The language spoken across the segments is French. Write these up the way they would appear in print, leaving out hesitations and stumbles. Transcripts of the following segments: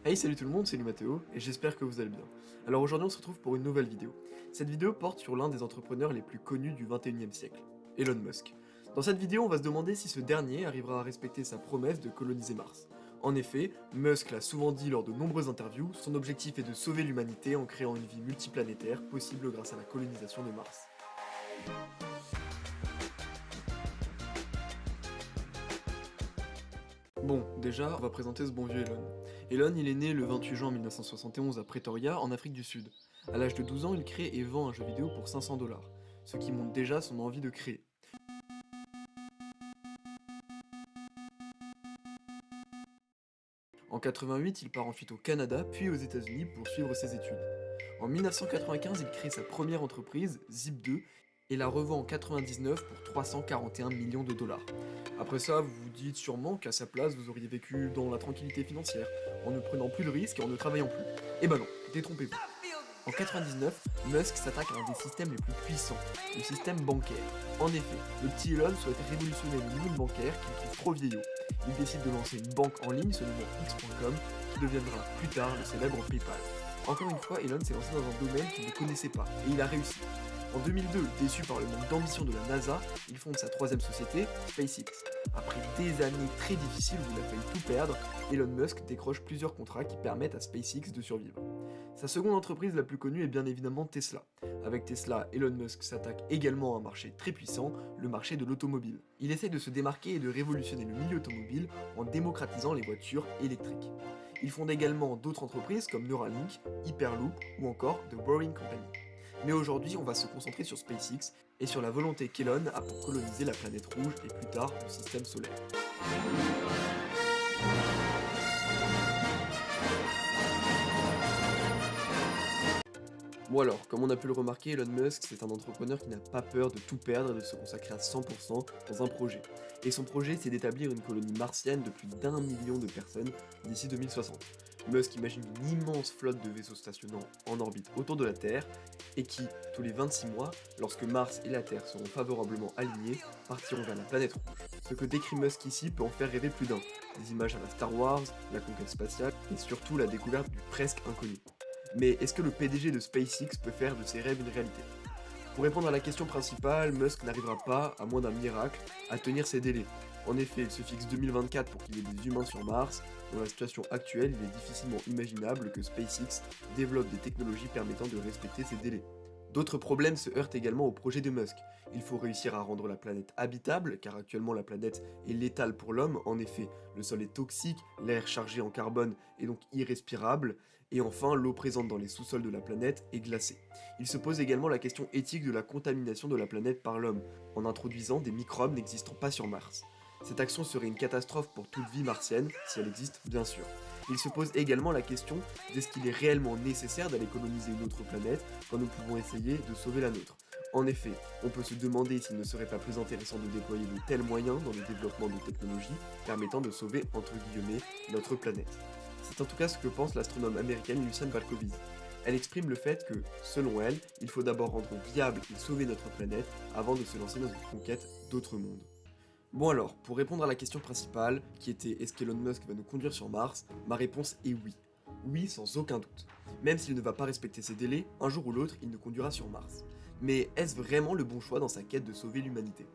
Hey, salut tout le monde, c'est Mathéo, et j'espère que vous allez bien. Alors aujourd'hui on se retrouve pour une nouvelle vidéo. Cette vidéo porte sur l'un des entrepreneurs les plus connus du 21e siècle, Elon Musk. Dans cette vidéo on va se demander si ce dernier arrivera à respecter sa promesse de coloniser Mars. En effet, Musk l'a souvent dit lors de nombreuses interviews, son objectif est de sauver l'humanité en créant une vie multiplanétaire possible grâce à la colonisation de Mars. Bon, déjà, on va présenter ce bon vieux Elon. Elon, il est né le 28 juin 1971 à Pretoria, en Afrique du Sud. À l'âge de 12 ans, il crée et vend un jeu vidéo pour 500 $, ce qui montre déjà son envie de créer. En 88, il part ensuite au Canada, puis aux États-Unis pour suivre ses études. En 1995, il crée sa première entreprise, Zip2, et la revend en 99 pour 341 millions de dollars. Après ça, vous vous dites sûrement qu'à sa place, vous auriez vécu dans la tranquillité financière, en ne prenant plus de risques et en ne travaillant plus. Eh ben non, détrompez-vous. En 99, Musk s'attaque à un des systèmes les plus puissants, le système bancaire. En effet, le petit Elon souhaite révolutionner le monde bancaire qu'il trouve trop vieillot. Il décide de lancer une banque en ligne, se nommant X.com, qui deviendra plus tard le célèbre PayPal. Encore une fois, Elon s'est lancé dans un domaine qu'il ne connaissait pas, et il a réussi. En 2002, déçu par le manque d'ambition de la NASA, il fonde sa troisième société, SpaceX. Après des années très difficiles où il a failli tout perdre, Elon Musk décroche plusieurs contrats qui permettent à SpaceX de survivre. Sa seconde entreprise la plus connue est bien évidemment Tesla. Avec Tesla, Elon Musk s'attaque également à un marché très puissant, le marché de l'automobile. Il essaie de se démarquer et de révolutionner le milieu automobile en démocratisant les voitures électriques. Il fonde également d'autres entreprises comme Neuralink, Hyperloop ou encore The Boring Company. Mais aujourd'hui, on va se concentrer sur SpaceX et sur la volonté qu'Elon a pour coloniser la planète rouge et plus tard le système solaire. Bon alors, comme on a pu le remarquer, Elon Musk, c'est un entrepreneur qui n'a pas peur de tout perdre et de se consacrer à 100% dans un projet. Et son projet, c'est d'établir une colonie martienne de plus d'1 million de personnes d'ici 2060. Musk imagine une immense flotte de vaisseaux stationnant en orbite autour de la Terre, et qui, tous les 26 mois, lorsque Mars et la Terre seront favorablement alignés, partiront vers la planète rouge. Ce que décrit Musk ici peut en faire rêver plus d'un. Des images à la Star Wars, la conquête spatiale, et surtout la découverte du presque inconnu. Mais est-ce que le PDG de SpaceX peut faire de ses rêves une réalité? Pour répondre à la question principale, Musk n'arrivera pas, à moins d'un miracle, à tenir ses délais. En effet, il se fixe 2024 pour qu'il y ait des humains sur Mars. Dans la situation actuelle, il est difficilement imaginable que SpaceX développe des technologies permettant de respecter ces délais. D'autres problèmes se heurtent également au projet de Musk. Il faut réussir à rendre la planète habitable, car actuellement la planète est létale pour l'homme. En effet, le sol est toxique, l'air chargé en carbone est donc irrespirable, et enfin, l'eau présente dans les sous-sols de la planète est glacée. Il se pose également la question éthique de la contamination de la planète par l'homme, en introduisant des microbes n'existant pas sur Mars. Cette action serait une catastrophe pour toute vie martienne, si elle existe bien sûr. Il se pose également la question d'est-ce qu'il est réellement nécessaire d'aller coloniser une autre planète quand nous pouvons essayer de sauver la nôtre. En effet, on peut se demander s'il ne serait pas plus intéressant de déployer de tels moyens dans le développement de technologies permettant de sauver entre guillemets notre planète. C'est en tout cas ce que pense l'astronome américaine Lucian Valkovic. Elle exprime le fait que, selon elle, il faut d'abord rendre viable et sauver notre planète avant de se lancer dans une conquête d'autres mondes. Bon alors, pour répondre à la question principale, qui était est-ce qu'Elon Musk va nous conduire sur Mars, ma réponse est oui. Oui, sans aucun doute. Même s'il ne va pas respecter ses délais, un jour ou l'autre, il nous conduira sur Mars. Mais est-ce vraiment le bon choix dans sa quête de sauver l'humanité?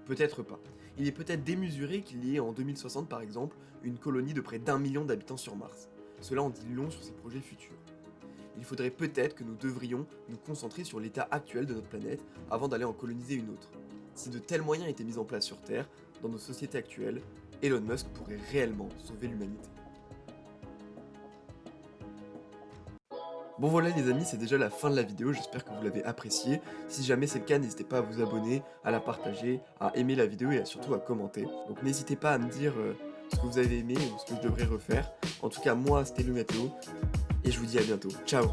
Peut-être pas. Il est peut-être démesuré qu'il y ait en 2060 par exemple, une colonie de près d'1 million d'habitants sur Mars. Cela en dit long sur ses projets futurs. Il faudrait peut-être que nous devrions nous concentrer sur l'état actuel de notre planète avant d'aller en coloniser une autre. Si de tels moyens étaient mis en place sur Terre, dans nos sociétés actuelles, Elon Musk pourrait réellement sauver l'humanité. Bon voilà les amis, c'est déjà la fin de la vidéo, j'espère que vous l'avez appréciée. Si jamais c'est le cas, n'hésitez pas à vous abonner, à la partager, à aimer la vidéo et surtout à commenter. Donc n'hésitez pas à me dire ce que vous avez aimé ou ce que je devrais refaire. En tout cas moi c'était Mathéo et je vous dis à bientôt. Ciao.